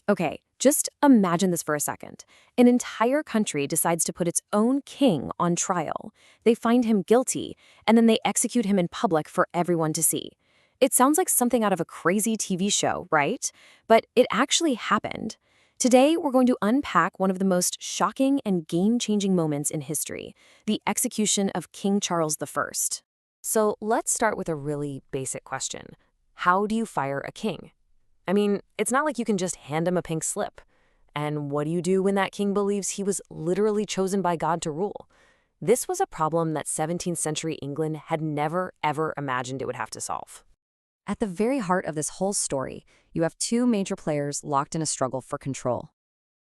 Okay, just imagine this for a second. An entire country decides to put its own king on trial. They find him guilty, and then they execute him in public for everyone to see. It sounds like something out of a crazy TV show, right? But it actually happened. Today, we're going to unpack one of the most shocking and game-changing moments in history, the execution of King Charles I. So let's start with a really basic question. How do you fire a king? I mean, it's not like you can just hand him a pink slip. And what do you do when that king believes he was literally chosen by God to rule? This was a problem that 17th century England had never, ever imagined it would have to solve. At the very heart of this whole story, you have two major players locked in a struggle for control.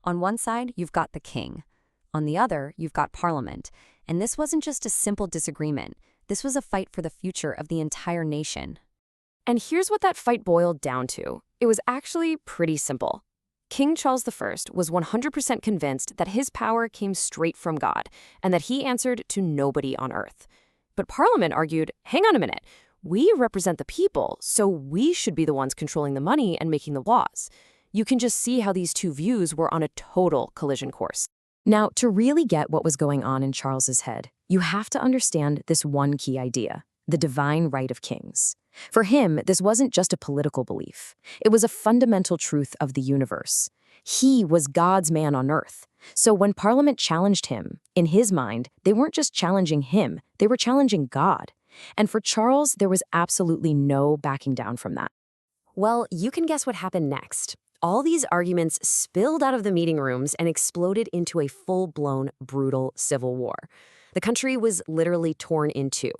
On one side, you've got the king. On the other, you've got Parliament. And this wasn't just a simple disagreement. This was a fight for the future of the entire nation. And here's what that fight boiled down to. It was actually pretty simple. King Charles I was 100% convinced that his power came straight from God and that he answered to nobody on earth. But Parliament argued, hang on a minute, we represent the people, so we should be the ones controlling the money and making the laws. You can just see how these two views were on a total collision course. Now, to really get what was going on in Charles's head, you have to understand this one key idea, the divine right of kings. For him, this wasn't just a political belief. It was a fundamental truth of the universe. He was God's man on earth. So when Parliament challenged him, in his mind, they weren't just challenging him, they were challenging God. And for Charles, there was absolutely no backing down from that. Well, you can guess what happened next. All these arguments spilled out of the meeting rooms and exploded into a full-blown, brutal civil war. The country was literally torn in two.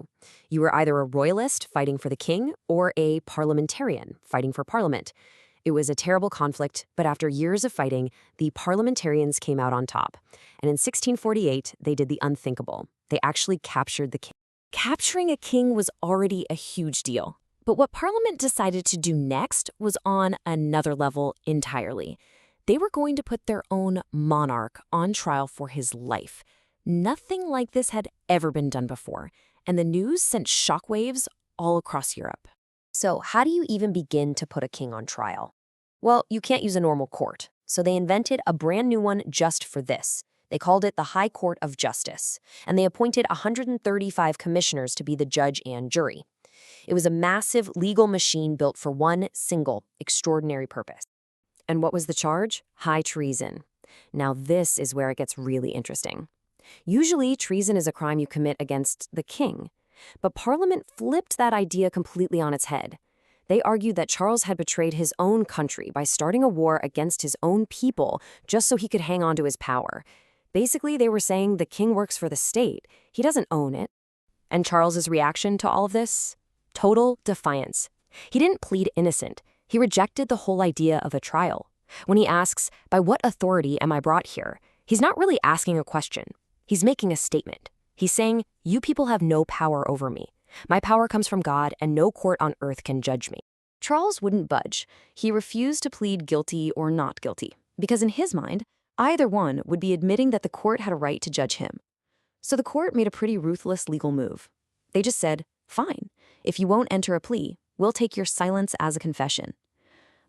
You were either a royalist fighting for the king or a parliamentarian fighting for Parliament. It was a terrible conflict, but after years of fighting, the parliamentarians came out on top. And in 1648, they did the unthinkable. They actually captured the king. Capturing a king was already a huge deal. But what Parliament decided to do next was on another level entirely. They were going to put their own monarch on trial for his life. Nothing like this had ever been done before, and the news sent shockwaves all across Europe. So how do you even begin to put a king on trial? Well, you can't use a normal court, so they invented a brand new one just for this. They called it the High Court of Justice, and they appointed 135 commissioners to be the judge and jury. It was a massive legal machine built for one single, extraordinary purpose. And what was the charge? High treason. Now this is where it gets really interesting. Usually, treason is a crime you commit against the king. But Parliament flipped that idea completely on its head. They argued that Charles had betrayed his own country by starting a war against his own people just so he could hang on to his power. Basically, they were saying the king works for the state. He doesn't own it. And Charles's reaction to all of this? Total defiance. He didn't plead innocent. He rejected the whole idea of a trial. When he asks, "By what authority am I brought here?" he's not really asking a question. He's making a statement. He's saying, you people have no power over me. My power comes from God, and no court on earth can judge me. Charles wouldn't budge. He refused to plead guilty or not guilty, because in his mind, either one would be admitting that the court had a right to judge him. So the court made a pretty ruthless legal move. They just said, fine, if you won't enter a plea, we'll take your silence as a confession.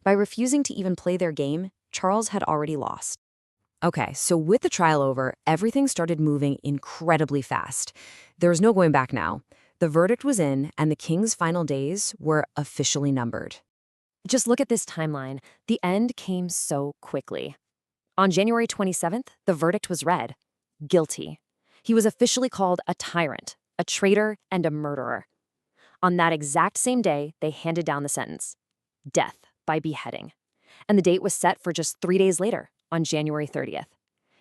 By refusing to even play their game, Charles had already lost. Okay, so with the trial over, everything started moving incredibly fast. There was no going back now. The verdict was in, and the king's final days were officially numbered. Just look at this timeline. The end came so quickly. On January 27th, the verdict was read. Guilty. He was officially called a tyrant, a traitor, and a murderer. On that exact same day, they handed down the sentence. Death by beheading. And the date was set for just 3 days later, on January 30th.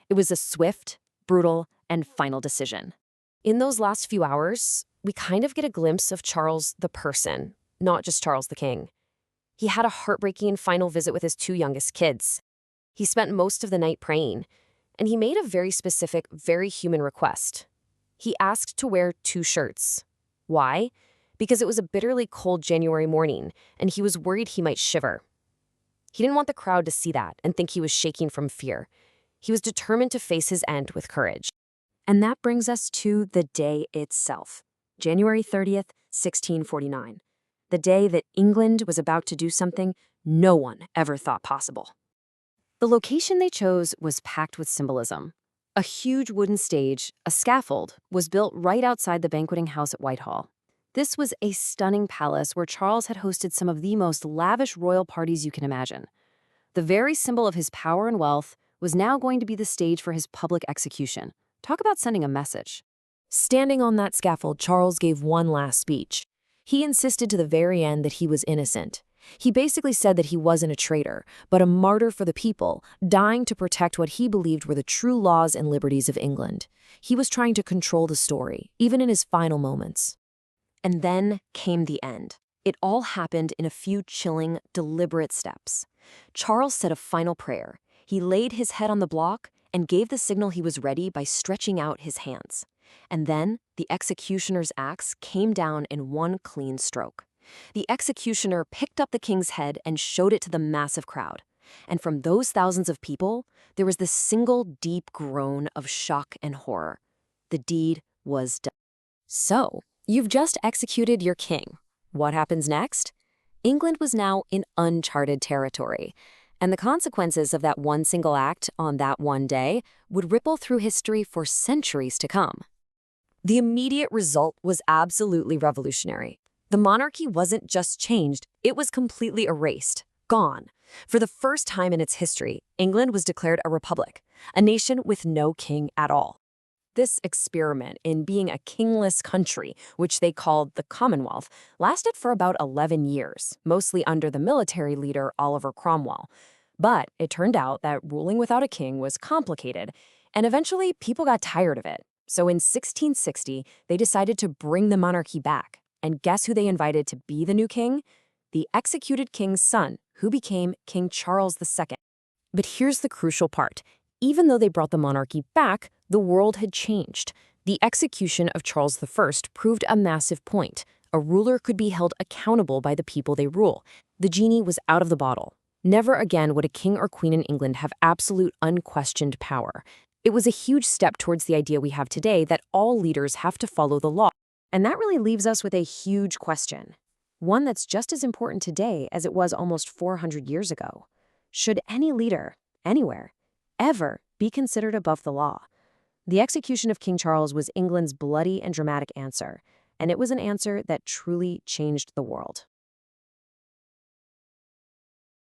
It was a swift, brutal, and final decision. In those last few hours, we kind of get a glimpse of Charles the person, not just Charles the king. He had a heartbreaking final visit with his two youngest kids. He spent most of the night praying, and he made a very specific, very human request. He asked to wear 2 shirts. Why? Because it was a bitterly cold January morning, and he was worried he might shiver. He didn't want the crowd to see that and think he was shaking from fear. He was determined to face his end with courage. And that brings us to the day itself, January 30th, 1649, the day that England was about to do something no one ever thought possible. The location they chose was packed with symbolism. A huge wooden stage, a scaffold, was built right outside the banqueting house at Whitehall. This was a stunning palace where Charles had hosted some of the most lavish royal parties you can imagine. The very symbol of his power and wealth was now going to be the stage for his public execution. Talk about sending a message. Standing on that scaffold, Charles gave one last speech. He insisted to the very end that he was innocent. He basically said that he wasn't a traitor, but a martyr for the people, dying to protect what he believed were the true laws and liberties of England. He was trying to control the story, even in his final moments. And then came the end. It all happened in a few chilling, deliberate steps. Charles said a final prayer. He laid his head on the block and gave the signal he was ready by stretching out his hands. And then the executioner's axe came down in one clean stroke. The executioner picked up the king's head and showed it to the massive crowd. And from those thousands of people, there was this single deep groan of shock and horror. The deed was done. So, you've just executed your king. What happens next? England was now in uncharted territory, and the consequences of that one single act on that one day would ripple through history for centuries to come. The immediate result was absolutely revolutionary. The monarchy wasn't just changed, it was completely erased, gone. For the first time in its history, England was declared a republic, a nation with no king at all. This experiment in being a kingless country, which they called the Commonwealth, lasted for about 11 years, mostly under the military leader Oliver Cromwell. But it turned out that ruling without a king was complicated, and eventually people got tired of it. So in 1660, they decided to bring the monarchy back. And guess who they invited to be the new king? The executed king's son, who became King Charles II. But here's the crucial part. Even though they brought the monarchy back, the world had changed. The execution of Charles I proved a massive point. A ruler could be held accountable by the people they rule. The genie was out of the bottle. Never again would a king or queen in England have absolute, unquestioned power. It was a huge step towards the idea we have today that all leaders have to follow the law. And that really leaves us with a huge question. One that's just as important today as it was almost 400 years ago. Should any leader, anywhere, ever be considered above the law? The execution of King Charles was England's bloody and dramatic answer, and it was an answer that truly changed the world.